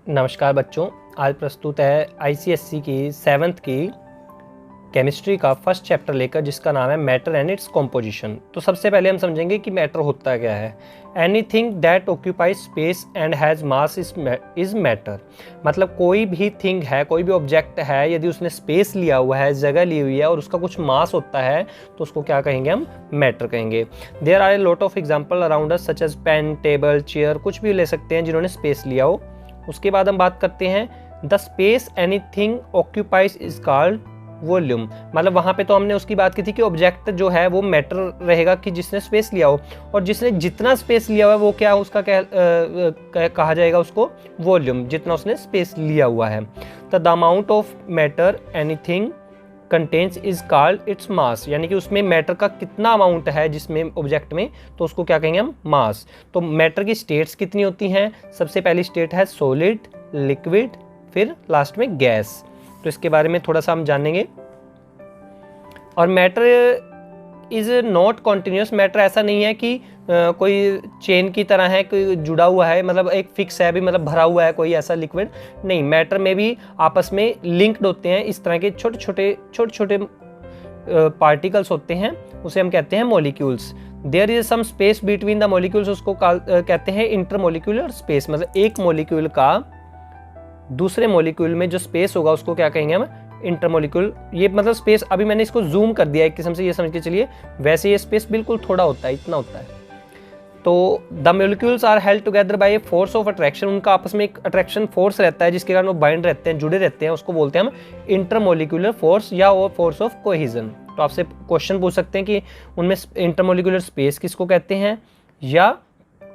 नमस्कार बच्चों, आज प्रस्तुत है आईसीएसई की 7th की केमिस्ट्री का फर्स्ट चैप्टर लेकर, जिसका नाम है मैटर एंड इट्स कॉम्पोजिशन। तो सबसे पहले हम समझेंगे कि मैटर होता क्या है। Anything that occupies space and has mass is matter. मतलब कोई भी थिंग है, कोई भी ऑब्जेक्ट है, यदि उसने स्पेस लिया हुआ है, जगह ली हुई है और उसका कुछ मास होता है तो उसको क्या कहेंगे, हम मैटर कहेंगे। There are a lot of example around us such as pen, table, chair, कुछ भी ले सकते हैं जिन्होंने स्पेस लिया हो। उसके बाद हम बात करते हैं the space anything occupies is called volume. मतलब वहाँ पे तो हमने उसकी बात की थी कि ऑब्जेक्ट जो है वो मैटर रहेगा कि जिसने स्पेस लिया हो, और जिसने जितना स्पेस लिया हुआ है वो क्या उसका कहा जाएगा उसको वॉल्यूम, जितना उसने स्पेस लिया हुआ है। तो the amount of matter anything contains is called its mass. यानी कि उसमें मैटर का कितना अमाउंट है जिसमें ऑब्जेक्ट में, तो उसको क्या कहेंगे हम, मास। तो मैटर की स्टेट्स कितनी होती हैं? सबसे पहली स्टेट है सॉलिड, लिक्विड, फिर लास्ट में गैस। तो इसके बारे में थोड़ा सा हम जानेंगे। और matter is not continuous. Matter ऐसा नहीं है कि कोई चेन की तरह है, कोई जुड़ा हुआ है, मतलब एक फिक्स है, भी मतलब भरा हुआ है कोई ऐसा लिक्विड नहीं। मैटर में भी आपस में लिंक्ड होते हैं, इस तरह के छोटे छोटे पार्टिकल्स होते हैं, उसे हम कहते हैं molecules. There is some space between the molecules, उसको कहते हैं इंटरमॉलिक्यूलर स्पेस। मतलब एक मॉलिक्यूल का दूसरे मॉलिक्यूल में जो स्पेस होगा उसको क्या कहेंगे हम, इंटरमॉलिक्यूल। ये मतलब स्पेस, अभी मैंने इसको जूम कर दिया एक किस्म से, ये समझ के चलिए। वैसे ये स्पेस बिल्कुल थोड़ा होता है, इतना होता है। तो the molecules are held together by a force of attraction. उनका आपस में एक अट्रैक्शन फोर्स रहता है जिसके कारण वो बाइंड रहते हैं, जुड़े रहते हैं, उसको बोलते हैं हम इंटरमॉलिक्यूलर फोर्स या वो फोर्स ऑफ कोहेजन। तो आपसे क्वेश्चन पूछ सकते हैं कि उनमें इंटरमॉलिक्यूलर स्पेस किसको कहते हैं या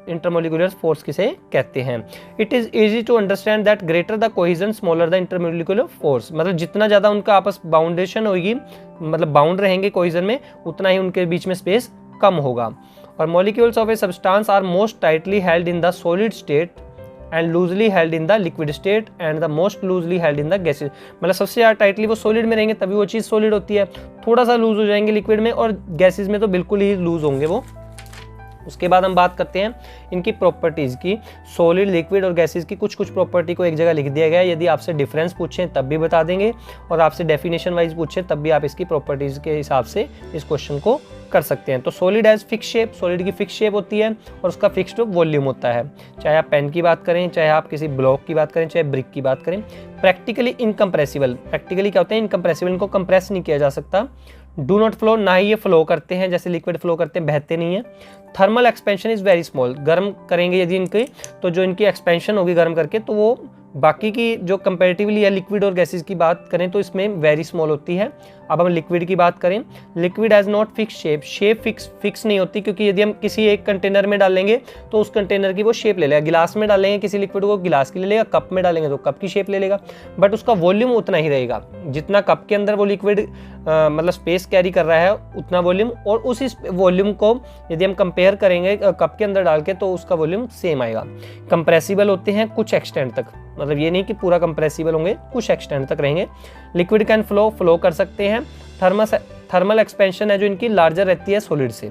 इंटरमॉलिक्यूलर फोर्स किसे कहते हैं। It is easy to understand that greater the cohesion smaller the intermolecular force. मतलब जितना ज़्यादा उनका आपस बाउंडेशन होगी, मतलब बाउंड रहेंगे कोहेजन में, उतना ही उनके बीच में स्पेस कम होगा। और molecules of a substance are most tightly held in the solid state and loosely held in the liquid state and the most loosely held in the gases. मतलब सबसे ज़्यादा टाइटली वो सॉलिड में रहेंगे तभी वो चीज़ सॉलिड होती है, थोड़ा सा लूज हो जाएंगे लिक्विड में, और गैसेज में तो बिल्कुल ही लूज होंगे वो। उसके बाद हम बात करते हैं इनकी प्रॉपर्टीज़ की। सॉलिड, लिक्विड और गैसेस की कुछ प्रॉपर्टी को एक जगह लिख दिया गया है। यदि आपसे डिफरेंस पूछें तब भी बता देंगे, और आपसे डेफिनेशन वाइज पूछें तब भी आप इसकी प्रॉपर्टीज़ के हिसाब से इस क्वेश्चन को कर सकते हैं। तो solid as fix shape, solid की फिक्स शेप होती है और उसका फिक्स्ड वॉल्यूम होता है। चाहे आप पेन की बात करें, चाहे आप किसी ब्लॉक की बात करें, चाहे ब्रिक की बात करें। Practically incompressible. प्रैक्टिकली क्या होते हैं, इनकम्प्रेसिबल, इनको कंप्रेस नहीं किया जा सकता। डू नॉट फ्लो, ना ही ये फ्लो करते हैं जैसे लिक्विड फ्लो करते हैं, बहते नहीं है। Thermal expansion is very small. गर्म करेंगे यदि इनकी, तो जो इनकी एक्सपेंशन होगी गर्म करके, तो वो बाकी की जो कंपैरेटिवली या लिक्विड और गैसेस की बात करें तो इसमें वेरी स्मॉल होती है। अब हम लिक्विड की बात करें, liquid has not fix shape. Shape fix नहीं होती, क्योंकि यदि हम किसी एक कंटेनर में डालेंगे तो उस कंटेनर की वो शेप ले लेगा। गिलास में डालेंगे किसी लिक्विड को, गिलास की ले लेगा, कप में डालेंगे तो कप की शेप ले लेगा, बट उसका वॉल्यूम उतना ही रहेगा जितना कप के अंदर वो लिक्विड मतलब स्पेस कैरी कर रहा है, उतना वॉल्यूम। और उसी वॉल्यूम को यदि हम कंपेयर करेंगे कप के अंदर डाल के, तो उसका वॉल्यूम सेम आएगा। कंप्रेसिबल होते हैं कुछ एक्सटेंट तक, मतलब ये नहीं कि पूरा कंप्रेसिबल होंगे, कुछ एक्सटेंट तक रहेंगे। लिक्विड कैन फ्लो कर सकते हैं। थर्मल एक्सपेंशन है जो इनकी लार्जर रहती है सॉलिड से,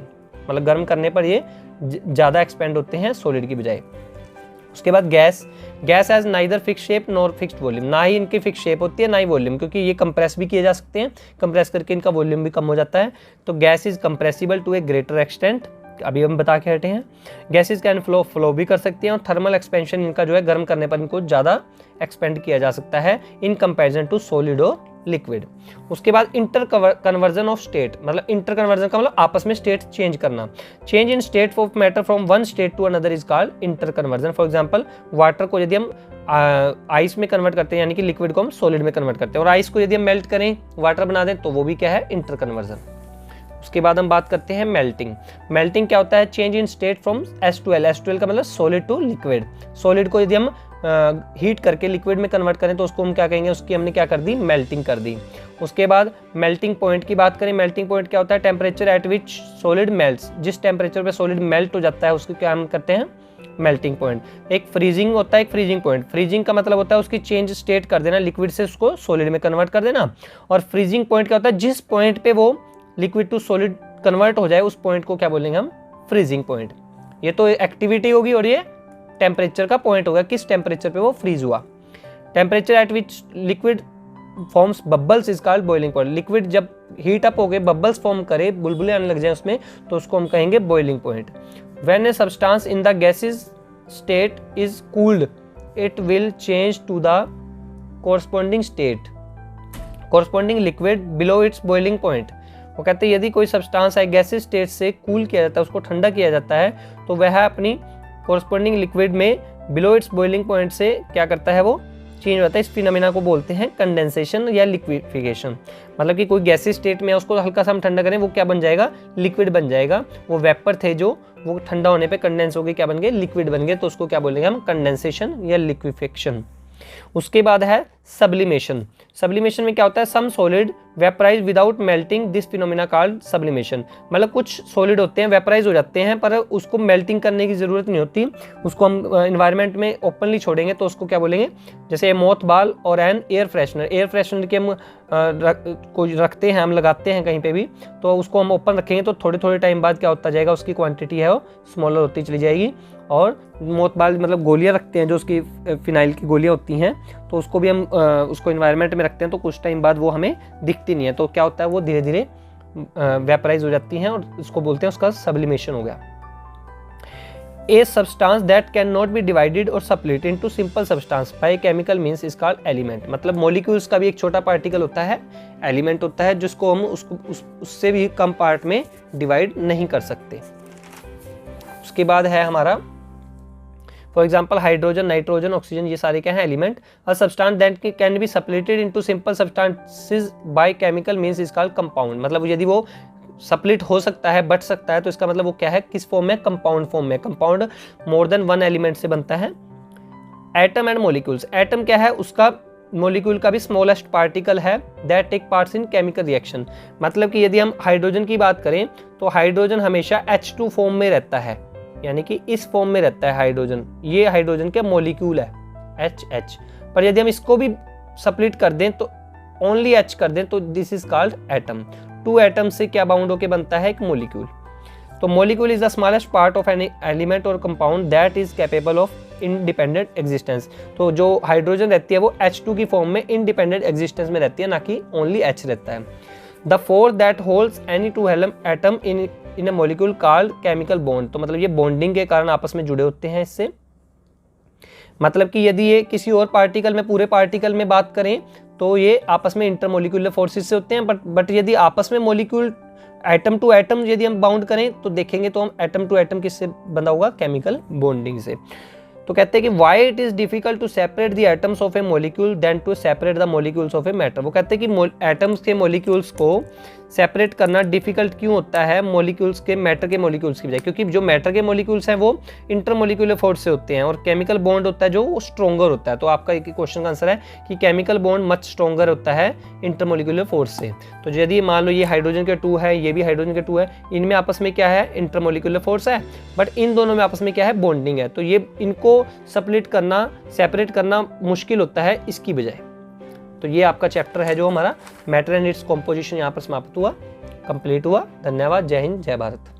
मतलब गर्म करने पर ये ज़्यादा एक्सपेंड होते हैं सॉलिड की बजाय। उसके बाद gas has neither fix shape nor fixed volume. ना ही इनकी फिक्स शेप होती है ना ही वॉल्यूम, क्योंकि ये कंप्रेस भी किए जा सकते हैं, कंप्रेस करके इनका वॉल्यूम भी कम हो जाता है। तो gas is compressible to a greater extent, अभी हम बता के हटे हैं। गैसेस कैन फ्लो भी कर सकती हैं, और थर्मल एक्सपेंशन इनका जो है गर्म करने पर इनको ज़्यादा एक्सपेंड किया जा सकता है इन कंपैरिजन टू सॉलिड और लिक्विड। उसके बाद इंटर कन्वर्जन ऑफ स्टेट। मतलब इंटर कन्वर्जन का मतलब आपस में स्टेट चेंज करना। Change in state of matter from one state to another is called inter conversion. For example, water को यदि हम आइस में कन्वर्ट करते हैं, यानी कि लिक्विड को हम सॉलिड में कन्वर्ट करते हैं, और आइस को यदि हम मेल्ट करें, वाटर बना दें, तो वो भी क्या है, इंटर कन्वर्जन। उसके बाद हम बात करते हैं मेल्टिंग। मेल्टिंग क्या होता है, change in state from H2L। H2L का मतलब सॉलिड टू लिक्विड। सॉलिड को यदि हम हीट करके लिक्विड में कन्वर्ट करें तो उसको हम क्या कहेंगे, उसकी हमने क्या कर दी, मेल्टिंग कर दी। उसके बाद मेल्टिंग पॉइंट की बात करें। मेल्टिंग पॉइंट क्या होता है, temperature at which solid melts. जिस टेम्परेचर पे सॉलिड मेल्ट हो जाता है उसको क्या हम करते हैं, मेल्टिंग पॉइंट। एक फ्रीजिंग होता है, एक फ्रीजिंग पॉइंट। फ्रीजिंग का मतलब होता है उसकी चेंज स्टेट कर देना, लिक्विड से उसको सॉलिड में कन्वर्ट कर देना। और फ्रीजिंग पॉइंट क्या होता है, जिस पॉइंट पे वो लिक्विड टू सॉलिड कन्वर्ट हो जाए उस पॉइंट को क्या बोलेंगे हम, फ्रीजिंग पॉइंट। ये तो एक्टिविटी होगी और ये टेम्परेचर का पॉइंट होगा, किस टेम्परेचर पे वो फ्रीज हुआ। Temperature at which liquid forms bubbles is called boiling point. Liquid जब हीट अप हो गए बबल्स फॉर्म करे, बुलबुले आने लग जाए उसमें, तो उसको हम कहेंगे boiling point. When a substance in the gases state is cooled it will change to the corresponding state corresponding liquid below its boiling point. वो कहते हैं यदि कोई सब्सटेंस है गैसेज स्टेट से कूल किया जाता है, उसको ठंडा किया जाता है, तो वह अपनी कोरस्पॉन्डिंग लिक्विड में बिलो इट्स बॉइलिंग पॉइंट से क्या करता है, वो चेंज होता है। इस फिनोमेना को बोलते हैं कंडेंसेशन या लिक्विफिकेशन। मतलब कि कोई गैसी स्टेट में है, उसको हल्का सा हम ठंडा करें, वो क्या बन जाएगा, लिक्विड बन जाएगा। वो वेपर थे जो वो ठंडा होने पे कंडेंस हो गए, क्या बन गए, लिक्विड बन गए, तो उसको क्या बोलेंगे हम, कंडेंसेशन या लिक्विफिकेशन। उसके बाद है सब्लिमेशन। सब्लिमेशन में क्या होता है, some solid vaporise without melting, this phenomena called sublimation. मतलब कुछ सॉलिड होते हैं वेपराइज हो जाते हैं पर उसको मेल्टिंग करने की जरूरत नहीं होती, उसको हम एनवायरनमेंट में ओपनली छोड़ेंगे तो उसको क्या बोलेंगे, जैसे मोथ बाल और an air freshener. Air freshener के हम रखते हैं, हम लगाते हैं कहीं पे भी, तो उसको हम ओपन रखेंगे तो थोड़े थोड़े टाइम बाद क्या होता जाएगा, उसकी क्वांटिटी है वो स्मॉलर होती चली जाएगी। और मोथबाल मतलब गोलियां रखते हैं जो उसकी फिनाइल की गोलियां होती हैं, तो उसको भी हम उसको इन्वायरमेंट में रखते हैं तो कुछ टाइम बाद वो हमें दिखती नहीं है, तो क्या होता है, वो धीरे धीरे वेपराइज हो जाती हैं और उसको बोलते हैं, उसका सब्लिमेशन हो गया। A substance that can not be divided और split into simple substance by chemical means is called element. मतलब मॉलिक्यूल्स का भी एक छोटा पार्टिकल होता है, एलिमेंट होता है, जिसको हम उससे भी कम पार्ट में डिवाइड नहीं कर सकते। उसके बाद है हमारा for example hydrogen, nitrogen, oxygen, ये सारे क्या हैं, element. A substance that can be separated into simple substances bye chemical means is called compound. मतलब यदि वो स्प्लिट हो सकता है, बट सकता है, तो इसका मतलब वो क्या है, किस फॉर्म में, कंपाउंड फॉर्म में। Compound more than one element से बनता है। Atom and molecules. एटम क्या है, उसका मॉलिक्यूल का भी स्मॉलेस्ट पार्टिकल है that take parts in chemical reaction. मतलब कि यदि हम हाइड्रोजन की बात करें तो हाइड्रोजन हमेशा H2 फॉर्म में रहता है, यानी कि इस फॉर्म में रहता है हाइड्रोजन। ये हाइड्रोजन के मॉलिक्यूल है HH। पर यदि हम इसको भी स्प्लिट कर दें तो ओनली H कर दें तो this is called atom. 2 atom से क्या बाउंड होके बनता है, एक मॉलिक्यूल। तो molecule is the smallest part of an element और compound that is capable of independent existence. तो जो हाइड्रोजन रहती है वो H2 की फॉर्म में इंडिपेंडेंट एग्जिस्टेंस में रहती है, ना कि ओनली H रहता है। The force that holds any two atom in A molecule called chemical bond. तो मतलब ये बॉन्डिंग के कारण आपस में जुड़े होते हैं इससे। मतलब कि यदि ये किसी और पार्टिकल में, पूरे पार्टिकल में बात करें तो ये आपस में इंटरमोलिक्यूलर फोर्सेस से होते हैं, बट यदि आपस में मॉलिक्यूल एटम टू एटम यदि हम बाउंड करें तो देखेंगे तो हम एटम टू एटम किससे बंधा होगा, केमिकल बॉन्डिंग से। तो कहते हैं कि why it is difficult to separate the atoms of a molecule than to separate the molecules of a matter. वो कहते हैं कि एटम्स के मॉलिक्यूल्स को सेपरेट करना डिफिकल्ट क्यों होता है मॉलिक्यूल्स के, मैटर के मॉलिक्यूल्स की बजाय, क्योंकि जो मैटर के मॉलिक्यूल्स हैं वो इंटरमोलिक्यूलर फोर्स से होते हैं और केमिकल बॉन्ड होता है जो वो स्ट्रॉन्गर होता है। तो आपका एक क्वेश्चन का आंसर है कि केमिकल बॉन्ड मच स्ट्रॉन्गर होता है इंटरमोलिक्यूलर फोर्स से। तो यदि मान लो ये हाइड्रोजन के 2 है, ये भी हाइड्रोजन के 2 है, इनमें आपस में क्या है, इंटरमोलिक्यूलर फोर्स है, बट इन दोनों में आपस में क्या है, बॉन्डिंग है। तो ये इनको स्प्लिट करना, सेपरेट करना मुश्किल होता है इसकी बजाय। तो ये आपका चैप्टर है जो हमारा मैटर एंड इट्स कॉम्पोजिशन यहाँ पर समाप्त हुआ, कंप्लीट हुआ। धन्यवाद। जय हिंद, जय भारत।